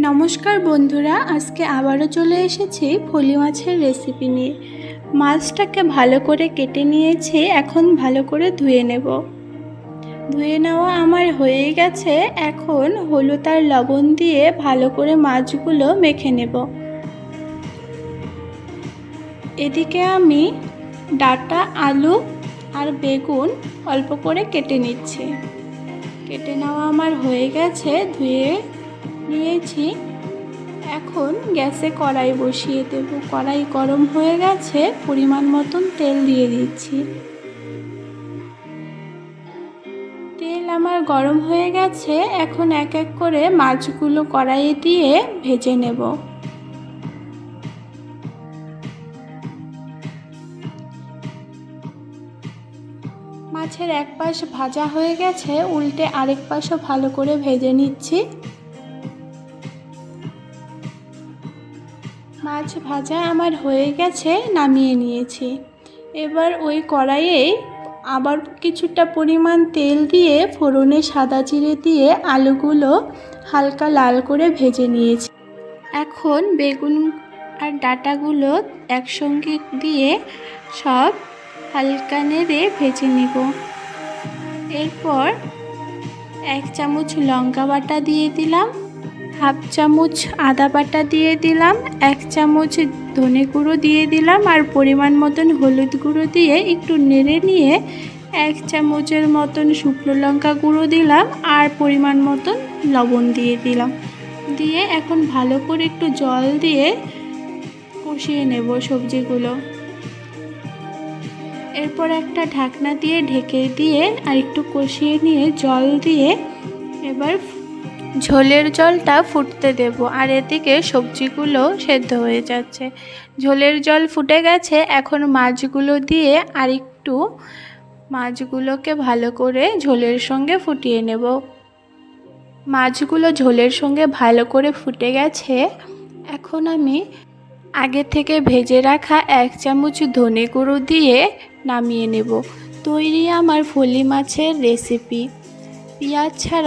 নমস্কার বন্ধুরা, আজকে আবারও চলে এসেছি ফলি মাছের রেসিপি নিয়ে। মাছটাকে ভালো করে কেটে নিয়েছি, এখন ভালো করে ধুয়ে নেব। ধুয়ে নেওয়া আমার হয়ে গেছে। এখন হলুদ আর লবণ দিয়ে ভালো করে মাছগুলো মেখে নেব। এদিকে আমি ডাঁটা, আলু আর বেগুন অল্প করে কেটে নিচ্ছি। কেটে নেওয়া আমার হয়ে গেছে, ধুয়ে নিয়েছি। এখন গ্যাসে কড়াই বসিয়ে দেব। কড়াই গরম হয়ে গেছে, পরিমাণ মতন তেল দিয়ে দিচ্ছি। তেল আমার গরম হয়ে গেছে, এখন এক এক করে মাছগুলো কড়াইয়ে দিয়ে ভেজে নেব। মাছের এক পাশ ভাজা হয়ে গেছে, উল্টে আরেক পাশও ভালো করে ভেজে নিচ্ছি। মাছ ভাজা আমার হয়ে গেছে, নামিয়ে নিয়েছি। এবার ওই কড়াইয়ে আবার কিছুটা পরিমাণ তেল দিয়ে ফোড়নে সাদা জিরে দিয়ে আলুগুলো হালকা লাল করে ভেজে নিয়েছি। এখন বেগুন আর ডাঁটাগুলো একসঙ্গে দিয়ে সব হালকা নেড়ে ভেজে নিব। এরপর 1 চামচ লঙ্কা বাটা দিয়ে দিলাম, 1/2 চামচ আদা বাটা দিয়ে দিলাম, 1 চামচ ধনে গুঁড়ো দিয়ে দিলাম আর পরিমাণ মতন হলুদ গুঁড়ো দিয়ে একটু নেড়ে নিয়ে 1 চামচের মতন শুকনো লঙ্কা গুঁড়ো দিলাম আর পরিমাণ মতন লবণ দিয়ে দিলাম। দিয়ে এখন ভালো করে একটু জল দিয়ে কষিয়ে নেব সবজিগুলো। এরপর একটা ঢাকনা দিয়ে ঢেকে দিয়ে আর একটু কষিয়ে নিয়ে জল দিয়ে এবার ঝোলের জলটা ফুটতে দেব। আর এদিকে সবজিগুলো সেদ্ধ হয়ে যাচ্ছে। ঝোলের জল ফুটে গেছে, এখন মাছগুলো দিয়ে আর একটু মাছগুলোকে ভালো করে ঝোলের সঙ্গে ফুটিয়ে নেব। মাছগুলো ঝোলের সঙ্গে ভালো করে ফুটে গেছে। এখন আমি আগে থেকে ভেজে রাখা 1 চামচ ধনে গুঁড়ো দিয়ে নামিয়ে নেব। তৈরি আমার ফলি মাছের রেসিপি। পেঁয়াজ ছাড়া